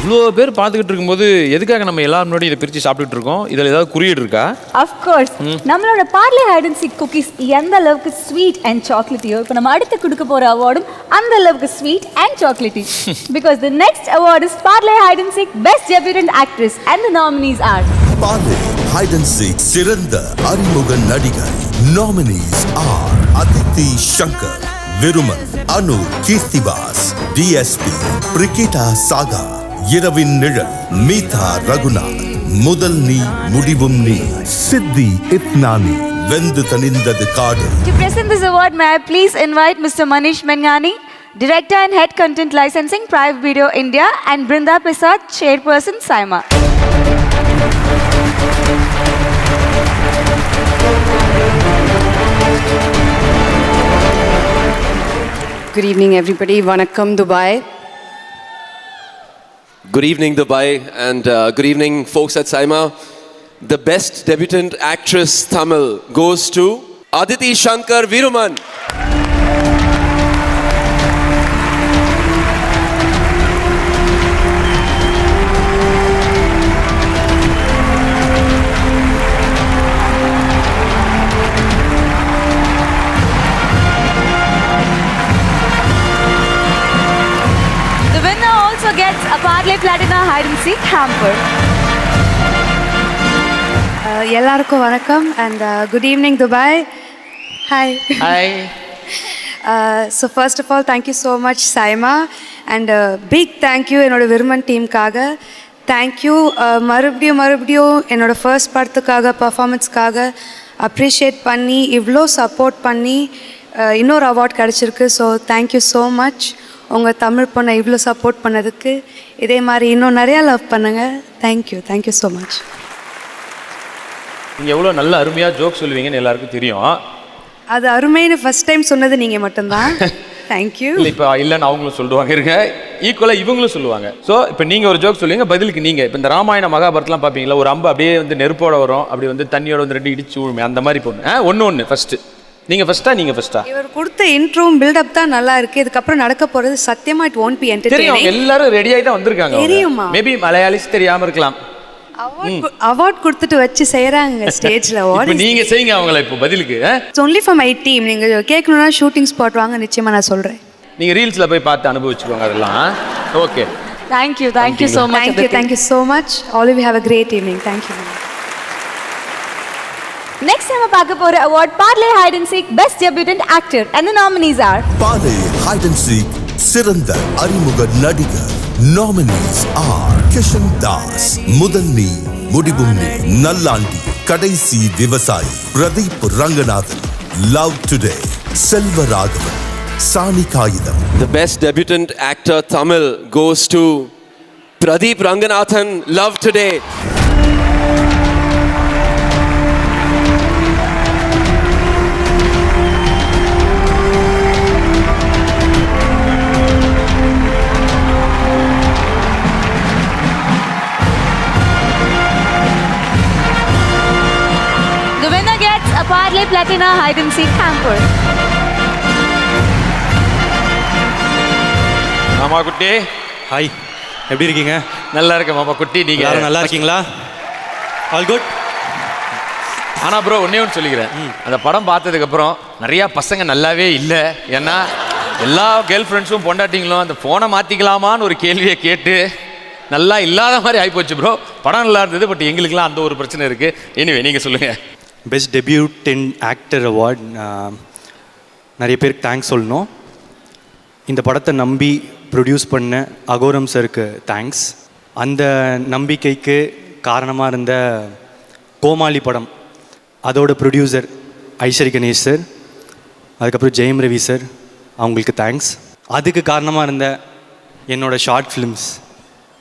இவ்வளோ பேர் பார்த்துக்கிட்டு இருக்கும்போது எதுக்காக நம்ம எல்லாரும் முன்னாடி இதை பிரித்து சாப்பிட்டுட்டு இருக்கோம்? இதில் ஏதாவது குறியீடு இருக்கா? ஆஃப் கோர்ஸ் நம்மளோட Parle height and seek cookies எந்த அளவுக்கு ஸ்வீட் அண்ட் சாக்லேட்டியோ இப்போ நம்ம அடுத்து கொடுக்க போற அவார்டும் அந்த அளவுக்கு sweet and chocolatey. Because the next award is Parle height and Seek best debutant actress and the nominees are Parle height and seek சிறந்த அறிமுக நடிகர். Nominees are Aditi Shankar, Viruman, Anu Keerthivas, DSP, Brigida Saga, Iravin Nizhal, மீதா ரகுநாத், முதல் நீ முடிவும் நீ, சித்தி இத்னானி, வெந்து தணிந்தது காடு. To present this award, may I please invite Mr. Manish Menghani, Director and Head Content Licensing, Private Video India, and Brinda Prasad, Chairperson, SIMA. Good evening, everybody. Vanakkam, Dubai. Good evening, Dubai, and good evening, folks at SIMA. The best debutant actress Tamil goes to Aditi Shankar Viruman. Gets a Parle Platina hide and seek hamper. எல்லாருக்கும் வணக்கம் and good evening, Dubai. Hi. Hi. So first of all, thank you so much, SIMA, and big thank you என்னோட Viruman டீமுக்காக. Thank you மறுபடியும் என்னோட first படத்துக்காக பர்ஃபார்மன்ஸ்க்காக appreciate பண்ணி இவ்வளோ support பண்ணி இன்னொரு அவார்ட் கிடச்சிருக்கு. ஸோ தேங்க்யூ ஸோ மச் உங்கள் தமிழ் பொண்ணை இவ்வளோ சப்போர்ட் பண்ணதுக்கு. இதே மாதிரி இன்னும் நிறையா லவ் பண்ணுங்கள். Thank you so much. நீங்கள் எவ்வளோ நல்ல அருமையாக ஜோக் சொல்லுவீங்கன்னு எல்லாருக்கும் தெரியும். அது அருமைன்னு ஃபர்ஸ்ட் டைம் சொன்னது நீங்கள் மட்டும்தான். தேங்க்யூ. இல்லை இப்போ இல்லைன்னு அவங்களும் சொல்லுவாங்க, இருங்க ஈக்குவலாக இவங்களும் சொல்லுவாங்க. ஸோ இப்போ நீங்கள் ஒரு ஜோக் சொல்லுவீங்க, பதிலுக்கு நீங்கள் இப்போ இந்த ராமாயண மகாபாரதம்லாம் பார்ப்பீங்களா, ஒரு அம்பு அப்படியே வந்து நெருப்போட வரும், அப்படி வந்து தண்ணியோட வந்து ரெண்டு இடிச்சு விழுமே, அந்த மாதிரி பொண்ணு ஒன்று ஃபஸ்ட்டு நீங்கள் ஃபஸ்ட்டா? இவர் கொடுத்த இன்ட்ரோவும் பில்டப் தான் நல்லா இருக்கு. இதுக்கப்புறம் நடக்க போறது சத்தியமா இட் won't be entertaining. தெரியும், எல்லாரும் ரெடியாகி தான் வந்திருக்காங்க. தெரியுமா? மேபி மலையாளிஸ் தெரியாம இருக்கலாம். அவார்ட் கொடுத்துட்டு வச்சு செய்யறாங்க ஸ்டேஜ்ல. இப்போ நீங்க செய்யுங்க அவங்கள இப்போ பதிலுக்கு. It's only for my team. நீங்க கேட்கணும்னா ஷூட்டிங் ஸ்பாட் வாங்க, நிச்சயமா நான் சொல்றேன். நீங்க ரீல்ஸ்ல போய் பார்த்து அனுபவிச்சுக்கோங்க அதெல்லாம். Okay, thank you so much. Thank you so much. All of you have a great evening. Thank you. Next time பார்க்க போற award Parle Hide and Seek Best Debutant Actor and the nominees are Parle height and seek சிறந்த அறிமுக நடிகர். Nominees R Kishan Das, முதல் நீ முடிவும் நீ, நல்லாண்டி, கடைசி விவசாயி, பிரதீப் ரங்கநாதன், லவ் டுடே, செல்வராகவன், சாணி காகிதம். The best debutant actor Tamil goes to Pradeep Ranganathan, Love Today. a Parle Platina hide and seek hamper. மாமா குட்டி, ஹாய், எப்படி இருக்கீங்க? நல்லா இருக்கேன் மாமா குட்டி. நீங்க எல்லாரும் நல்லா இருக்கீங்களா? All good. ஆனால் ப்ரோ ஒன்றே ஒன்று சொல்லிக்கிறேன், அந்த படம் பார்த்ததுக்கப்புறம் நிறையா பசங்க நல்லாவே இல்லை. ஏன்னா எல்லா கேர்ள் ஃப்ரெண்ட்ஸும் பொண்டாட்டிங்களும் அந்த ஃபோனை மாற்றிக்கலாமான்னு ஒரு கேள்வியை கேட்டு நல்லா இல்லாத மாதிரி ஆகிப்போச்சு ப்ரோ. படம் நல்லா இருந்தது, பட் எங்களுக்குலாம் அந்த ஒரு பிரச்சனை இருக்குது. எனிவே நீங்கள் சொல்லுங்கள். பெஸ்ட் டெபியூட்டன்ட் ஆக்டர் அவார்ட் நிறைய பேருக்கு தேங்க்ஸ் சொல்லணும். இந்த படத்தை நம்பி ப்ரொடியூஸ் பண்ண அகோரம் சருக்கு தேங்க்ஸ். அந்த நம்பிக்கைக்கு காரணமாக இருந்த கோமாளி படம் அதோட ப்ரொடியூசர் ஐஸ்வரி கணேஷ் சார், அதுக்கப்புறம் ஜெயம் ரவி சார், அவங்களுக்கு தேங்க்ஸ். அதுக்கு காரணமாக இருந்த என்னோடய ஷார்ட் ஃபிலிம்ஸ்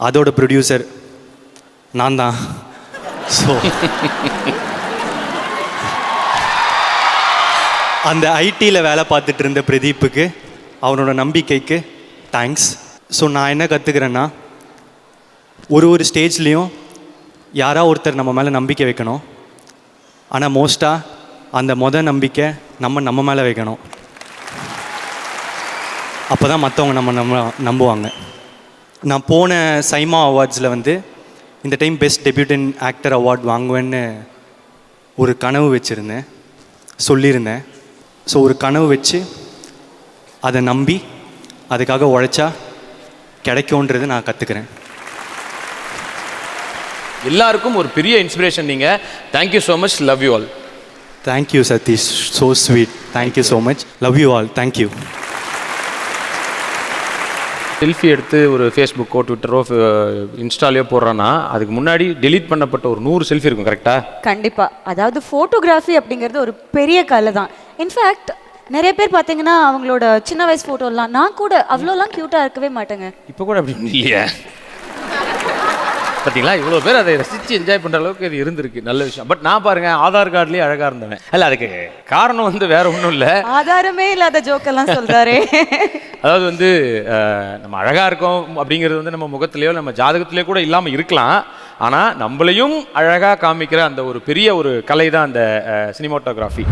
அதோட ப்ரொடியூசர் நான் தான். ஸோ அந்த ஐடியில் வேலை பார்த்துட்டு இருந்த பிரதீப்புக்கு அவனோட நம்பிக்கைக்கு தேங்க்ஸ். ஸோ நான் என்ன கற்றுக்கிறேன்னா, ஒரு ஸ்டேஜ்லேயும் யாராவது ஒருத்தர் நம்ம மேலே நம்பிக்கை வைக்கணும். ஆனால் மோஸ்ட்டாக அந்த நம்பிக்கை நம்ம மேலே வைக்கணும். அப்போ தான் மற்றவங்க நம்ம நம்புவாங்க. நான் போன சைமா அவார்ட்ஸில் வந்து இந்த time best debutant actor award வாங்குவேன்னு ஒரு கனவு வச்சுருந்தேன், சொல்லியிருந்தேன். ஸோ ஒரு கனவு வச்சு அதை நம்பி அதுக்காக உழைச்சா கிடைக்கும்ன்றது நான் கற்றுக்கிறேன். எல்லாருக்கும் ஒரு பெரிய இன்ஸ்பிரேஷன் நீங்கள். Thank you so much, love you all. Thank you Sathish, so sweet. Thank you so much, love you all. Thank you. Selfie எடுத்து ஒரு ஃபேஸ்புக்கோ ட்விட்டரோ இன்ஸ்டாலையோ போடுறான்னா அதுக்கு முன்னாடி டெலீட் பண்ணப்பட்ட ஒரு 100 செல்ஃபி இருக்கும், கரெக்டாக? கண்டிப்பா. அதாவது ஃபோட்டோகிராஃபி அப்படிங்கிறது ஒரு பெரிய கலை தான். இன்ஃபேக்ட் நிறைய பேர் பார்த்தீங்கன்னா அவங்களோட சின்ன வயசு ஃபோட்டோலாம், நான் கூட அவ்வளோலாம் க்யூட்டாக இருக்கவே மாட்டேங்க. இப்போ கூட அப்படி இல்லையா? பார்த்தீங்களா, இவ்வளோ பேர் அதை ரசித்து என்ஜாய் பண்ணுற அளவுக்கு இது இருந்திருக்கு. நல்ல விஷயம். பட் நான் பாருங்க ஆதார் கார்டுலேயே அழகாக இருந்தவன். இல்லை, அதுக்கு காரணம் வந்து வேற ஒன்றும் இல்லை. ஆதாரமே இல்லாத ஜோக்கெல்லாம் சொல்றாரு. அதாவது வந்து நம்ம அழகாக இருக்கோம் அப்படிங்கிறது வந்து நம்ம முகத்திலேயோ நம்ம ஜாதகத்திலேயோ கூட இல்லாமல் இருக்கலாம். ஆனால் நம்மளையும் அழகாக காமிக்கிற அந்த ஒரு பெரிய ஒரு கலை தான் அந்த சினிமாட்டோகிராஃபி.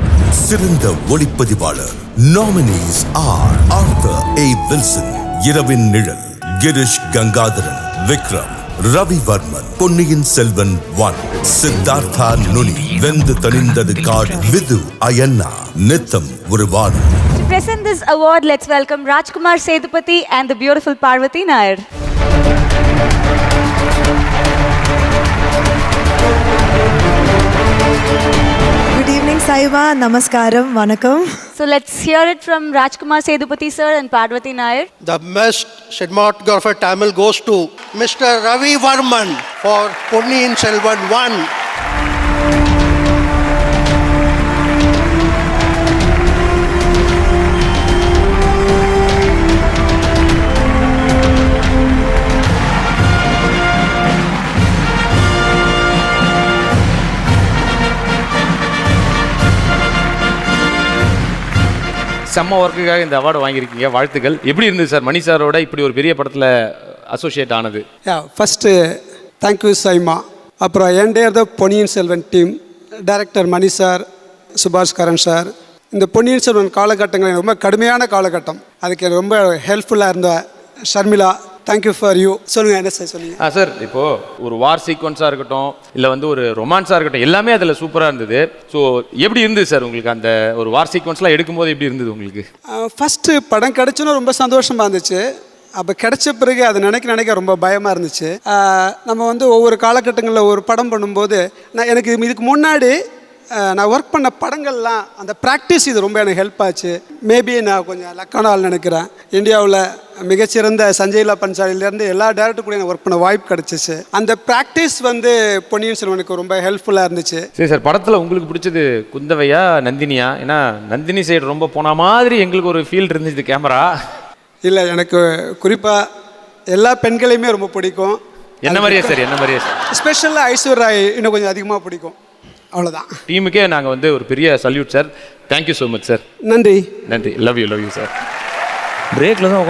சிறந்த ஒளிப்பதிவாளர் நாமினீஸ் ஆர் ஆர்தர் ஏ வில்சன், இரவின் நிழல், கிரிஷ் கங்காதரன், விக்ரம், ரவிவர்மன், பொன்னியின் செல்வன் 1, சித்தார்த்தா நுனி, வெந்து தணிந்தது காடு, விது அயன்னா, நித்தம் ஒரு வானம். To present this award, let's welcome Rajkumar Sethupathi and the beautiful Parvati Nair. Good evening, Saima. Namaskaram. Vanakkam. So let's hear it from Rajkumar Sethupathi sir and Parvati Nair. The best cinematographer Tamil goes to Mr. Ravi Varman for Ponniyin Selvan 1. செம்ம ஒர்க்குக்காக இந்த award வாங்கியிருக்கீங்க, வாழ்த்துக்கள். எப்படி இருந்தது sir மணி சாரோட இப்படி ஒரு பெரிய படத்தில் அசோசியேட் ஆனது? First thank you SIMA. அப்புறம் என்டையர் த பொன்னியின் செல்வன் டீம், டைரக்டர் மணி சார், சுபாஷ் கரன் சார். இந்த பொன்னியின் செல்வன் காலகட்டங்கள் எனக்கு ரொம்ப கடுமையான காலகட்டம், அதுக்கு எனக்கு ரொம்ப ஹெல்ப்ஃபுல்லாக இருந்த ஷர்மிளா, தேங்க்யூ ஃபார் யூ. சொல்லுங்கள், என்ன சார் சொல்லுங்கள். சார், இப்போது ஒரு வார் சீக்வன்ஸாக இருக்கட்டும், இல்லை வந்து ஒரு ரொமான்ஸாக இருக்கட்டும், எல்லாமே அதில் சூப்பராக இருந்தது. ஸோ எப்படி இருந்தது சார் உங்களுக்கு அந்த ஒரு வார் சீக்வன்ஸ்லாம் எடுக்கும்போது எப்படி இருந்தது உங்களுக்கு? ஃபஸ்ட்டு படம் கிடச்சுன்னு ரொம்ப சந்தோஷமாக இருந்துச்சு. அப்போ கிடைச்ச பிறகு அதை நினைக்க ரொம்ப பயமாக இருந்துச்சு. நம்ம வந்து ஒவ்வொரு காலகட்டங்களில் ஒரு படம் பண்ணும்போது எனக்கு இதுக்கு முன்னாடி நான் ஒர்க் பண்ண படங்கள்லாம் அந்த ப்ராக்டிஸ் இது ரொம்ப எனக்கு ஹெல்ப் ஆச்சு. மேபி நான் கொஞ்சம் லக்கான ஆள் நினைக்கிறேன். இந்தியாவில் மிகச்சிறந்த சஞ்சய்லா பன்சாலிலேருந்து எல்லா டேரக்டர் கூட எனக்கு ஒர்க் பண்ண வாய்ப்பு கிடச்சிச்சு. அந்த ப்ராக்டிஸ் வந்து பொன்னியின் செல்வனுக்கு ரொம்ப ஹெல்ப்ஃபுல்லாக இருந்துச்சு. சரி சார், படத்தில் உங்களுக்கு பிடிச்சது குந்தவையா நந்தினியா? ஏன்னா நந்தினி சைடு ரொம்ப போன மாதிரி எங்களுக்கு ஒரு ஃபீல் இருந்துச்சு கேமரா. இல்லை, எனக்கு குறிப்பாக எல்லா பெண்களையுமே ரொம்ப பிடிக்கும். என்ன மாதிரியே சார்? என்ன மாதிரியே சார்? ஸ்பெஷலாக ஐஸ்வர்யா ராய் இன்னும் கொஞ்சம் அதிகமாக பிடிக்கும். அவ்வளோதான். டீமுக்கே நாங்கள் வந்து ஒரு பெரிய salute sir. Thank you so much sir. நன்றி. நன்றி. Love you sir. பிரேக்கில் தான்